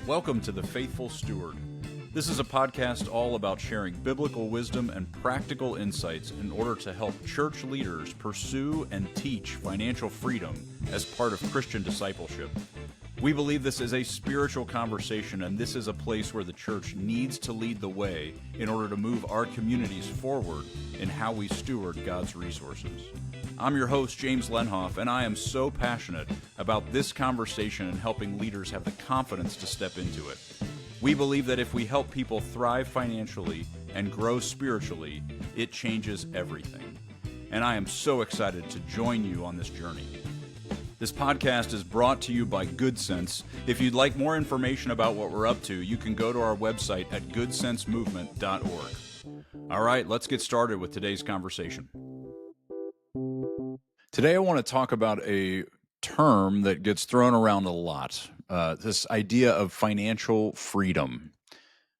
Welcome to The Faithful Steward. This is a podcast all about sharing biblical wisdom and practical insights in order to help church leaders pursue and teach financial freedom as part of Christian discipleship. We believe this is a spiritual conversation, and this is a place where the church needs to lead the way in order to move our communities forward in how we steward God's resources. I'm your host, James Lenhoff, and I am so passionate about this conversation and helping leaders have the confidence to step into it. We believe that if we help people thrive financially and grow spiritually, it changes everything. And I am so excited to join you on this journey. This podcast is brought to you by Good Sense. If you'd like more information about what we're up to, you can go to our website at goodsensemovement.org. All right, let's get started with today's conversation. Today I want to talk about a term that gets thrown around a lot, this idea of financial freedom.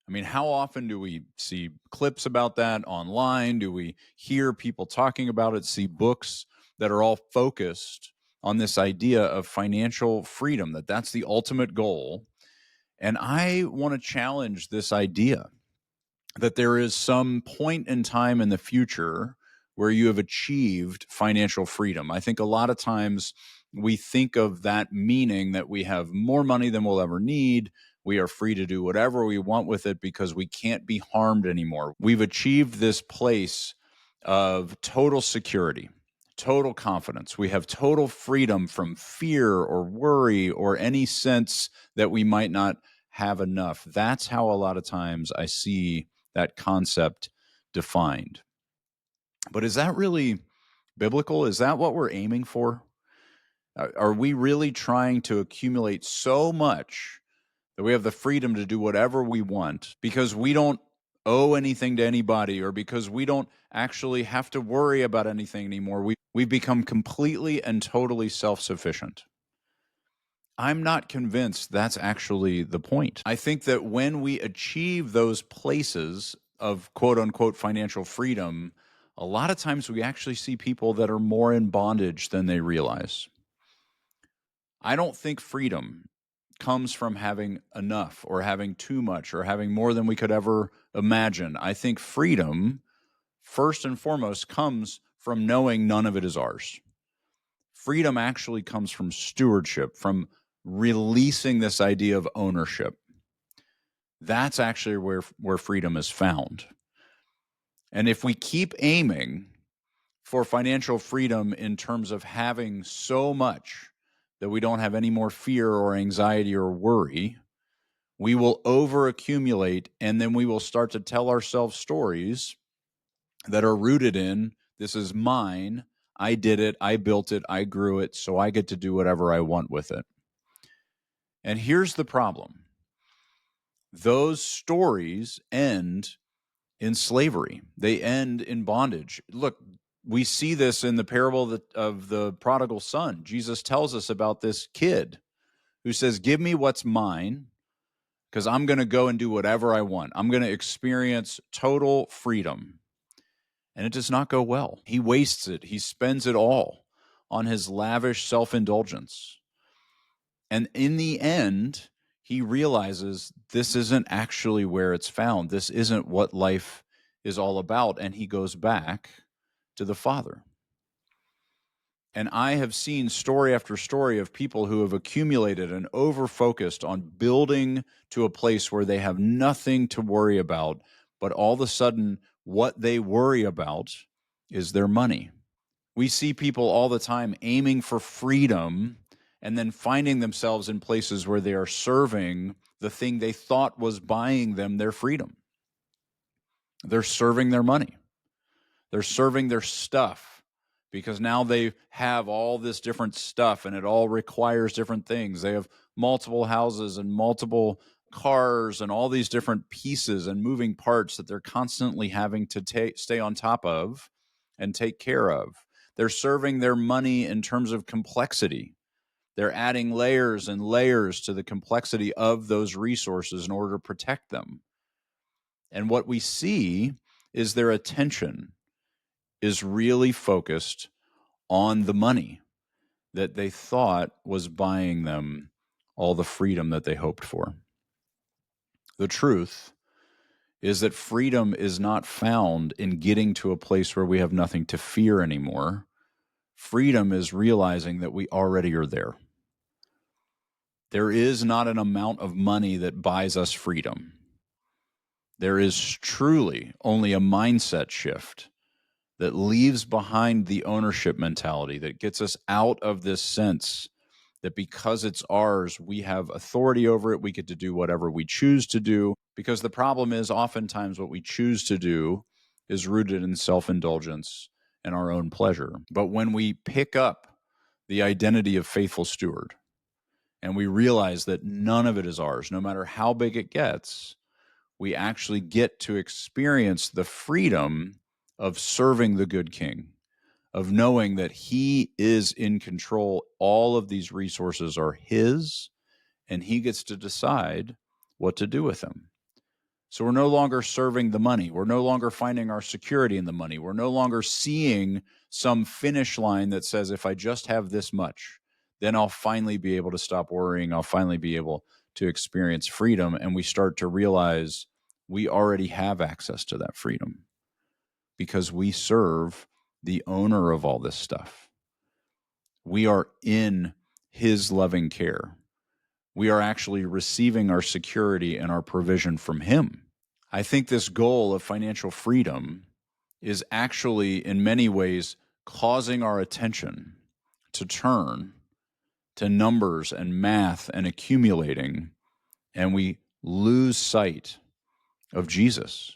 I mean, how often do we see clips about that online? Do we hear people talking about it, see books that are all focused on this idea of financial freedom, that's the ultimate goal? And I want to challenge this idea that there is some point in time in the future where you have achieved financial freedom. I think a lot of times we think of that meaning that we have more money than we'll ever need. We are free to do whatever we want with it because we can't be harmed anymore. We've achieved this place of total security, total confidence. We have total freedom from fear or worry or any sense that we might not have enough. That's how a lot of times I see that concept defined. But is that really biblical? Is that what we're aiming for? Are we really trying to accumulate so much that we have the freedom to do whatever we want because we don't owe anything to anybody or because we don't actually have to worry about anything anymore? We've become completely and totally self-sufficient. I'm not convinced that's actually the point. I think that when we achieve those places of quote-unquote financial freedom, a lot of times we actually see people that are more in bondage than they realize. I don't think freedom comes from having enough or having too much or having more than we could ever imagine. I think freedom, first and foremost, comes from knowing none of it is ours. Freedom actually comes from stewardship, from releasing this idea of ownership. That's actually where freedom is found. And if we keep aiming for financial freedom in terms of having so much that we don't have any more fear or anxiety or worry, we will overaccumulate, and then we will start to tell ourselves stories that are rooted in, this is mine, I did it, I built it, I grew it, so I get to do whatever I want with it. And here's the problem. Those stories end in slavery. They end in bondage. Look, we see this in the parable of the Prodigal Son. Jesus tells us about this kid who says, give me what's mine because I'm going to go and do whatever I want. I'm going to experience total freedom. And it does not go well. He wastes it. He spends it all on his lavish self-indulgence. And in the end, he realizes this isn't actually where it's found. This isn't what life is all about. And he goes back to the Father. And I have seen story after story of people who have accumulated and over-focused on building to a place where they have nothing to worry about, but all of a sudden, what they worry about is their money. We see people all the time aiming for freedom and then finding themselves in places where they are serving the thing they thought was buying them their freedom. They're serving their money. They're serving their stuff because now they have all this different stuff and it all requires different things. They have multiple houses and multiple cars and all these different pieces and moving parts that they're constantly having to stay on top of and take care of. They're serving their money in terms of complexity. They're adding layers and layers to the complexity of those resources in order to protect them. And what we see is their attention is really focused on the money that they thought was buying them all the freedom that they hoped for. The truth is that freedom is not found in getting to a place where we have nothing to fear anymore. Freedom is realizing that we already are there. There is not an amount of money that buys us freedom. There is truly only a mindset shift that leaves behind the ownership mentality, that gets us out of this sense that because it's ours, we have authority over it. We get to do whatever we choose to do. Because the problem is oftentimes what we choose to do is rooted in self-indulgence and our own pleasure. But when we pick up the identity of faithful steward and we realize that none of it is ours, no matter how big it gets, we actually get to experience the freedom of serving the good king, of knowing that he is in control. All of these resources are his, and he gets to decide what to do with them. So we're no longer serving the money. We're no longer finding our security in the money. We're no longer seeing some finish line that says, if I just have this much, then I'll finally be able to stop worrying. I'll finally be able to experience freedom. And we start to realize we already have access to that freedom because we serve the owner of all this stuff. We are in his loving care. We are actually receiving our security and our provision from him. I think this goal of financial freedom is actually, in many ways, causing our attention to turn to numbers and math and accumulating, and we lose sight of Jesus.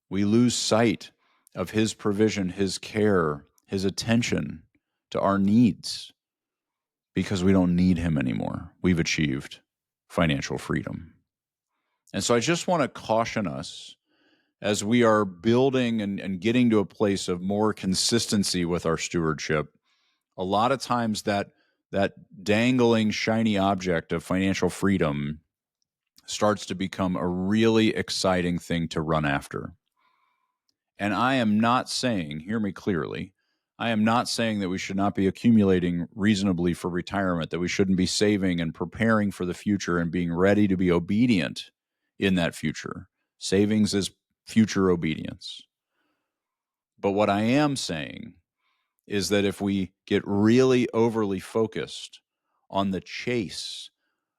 We lose sight of his provision, his care, his attention to our needs because we don't need him anymore. We've achieved financial freedom. And so I just want to caution us as we are building and getting to a place of more consistency with our stewardship. A lot of times that dangling shiny object of financial freedom starts to become a really exciting thing to run after. And I am not saying, hear me clearly, I am not saying that we should not be accumulating reasonably for retirement, that we shouldn't be saving and preparing for the future and being ready to be obedient in that future. Savings is future obedience. But what I am saying is that if we get really overly focused on the chase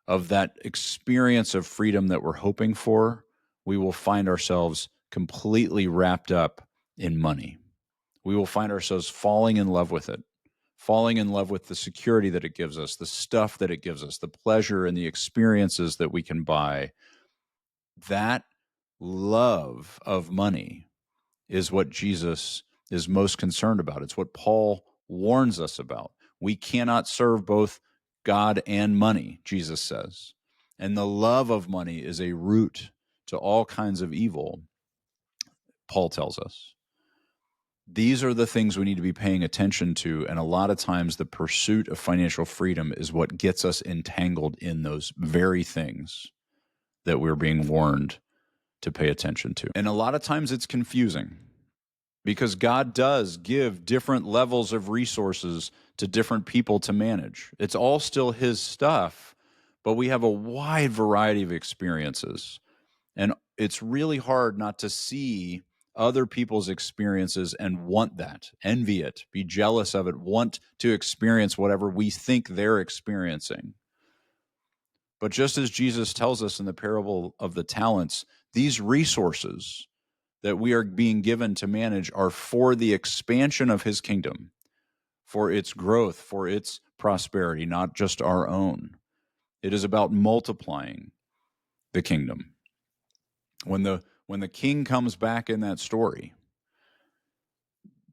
of that experience of freedom that we're hoping for, we will find ourselves completely wrapped up in money. We will find ourselves falling in love with it, falling in love with the security that it gives us, the stuff that it gives us, the pleasure and the experiences that we can buy. That love of money is what Jesus is most concerned about. It's what Paul warns us about. We cannot serve both God and money, Jesus says. And the love of money is a root to all kinds of evil, Paul tells us. These are the things we need to be paying attention to. And a lot of times the pursuit of financial freedom is what gets us entangled in those very things that we're being warned to pay attention to. And a lot of times it's confusing because God does give different levels of resources to different people to manage. It's all still his stuff, but we have a wide variety of experiences. And it's really hard not to see other people's experiences and want that, envy it, be jealous of it, want to experience whatever we think they're experiencing. But just as Jesus tells us in the parable of the talents, these resources that we are being given to manage are for the expansion of his kingdom, for its growth, for its prosperity, not just our own. It is about multiplying the kingdom. When the king comes back in that story,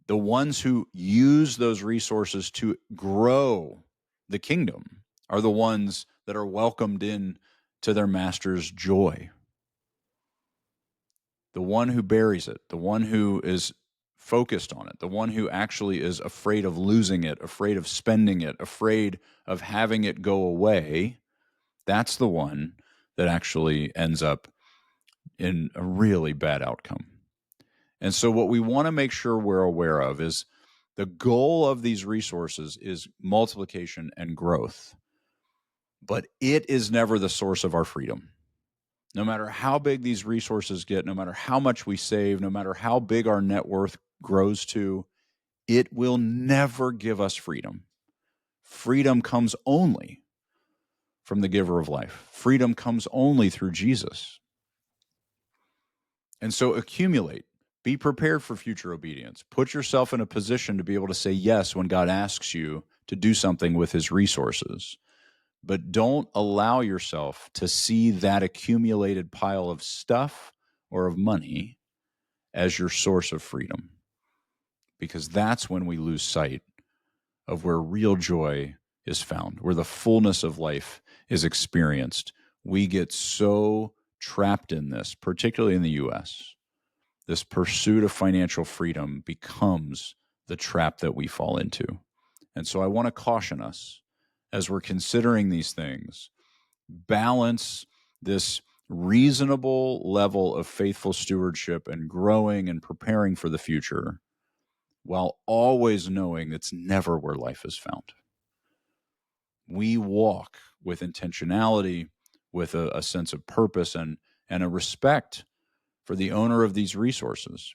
the ones who use those resources to grow the kingdom are the ones that are welcomed in to their master's joy. The one who buries it, the one who is focused on it, the one who actually is afraid of losing it, afraid of spending it, afraid of having it go away, that's the one that actually ends up in a really bad outcome. And so what we want to make sure we're aware of is the goal of these resources is multiplication and growth, but it is never the source of our freedom. No matter how big these resources get, no matter how much we save, no matter how big our net worth grows to, it will never give us freedom. Freedom comes only from the giver of life. Freedom comes only through Jesus. And so accumulate. Be prepared for future obedience. Put yourself in a position to be able to say yes when God asks you to do something with his resources. But don't allow yourself to see that accumulated pile of stuff or of money as your source of freedom, because that's when we lose sight of where real joy is found, where the fullness of life is experienced. We get so trapped in this, particularly in the U.S. This pursuit of financial freedom becomes the trap that we fall into. And so I want to caution us as we're considering these things, balance this reasonable level of faithful stewardship and growing and preparing for the future, while always knowing it's never where life is found. We walk with intentionality, with a sense of purpose and a respect for the owner of these resources.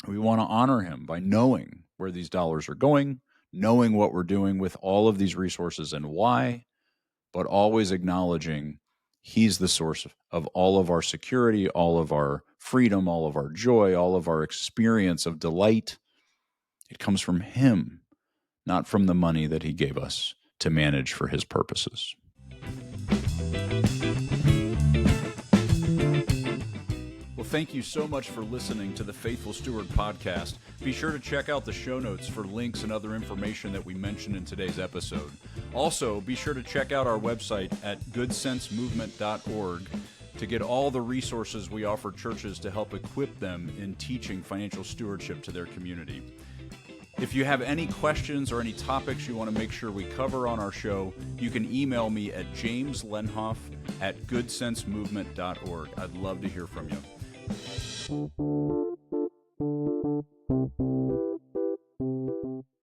We want to honor him by knowing where these dollars are going, knowing what we're doing with all of these resources and why, but always acknowledging he's the source of all of our security, all of our freedom, all of our joy, all of our experience of delight. It comes from him, not from the money that he gave us to manage for his purposes. Well, thank you so much for listening to the Faithful Steward podcast. Be sure to check out the show notes for links and other information that we mentioned in today's episode. Also, be sure to check out our website at goodsensemovement.org to get all the resources we offer churches to help equip them in teaching financial stewardship to their community. If you have any questions or any topics you want to make sure we cover on our show, you can email me at jameslenhoff@goodsensemovement.org. I'd love to hear from you.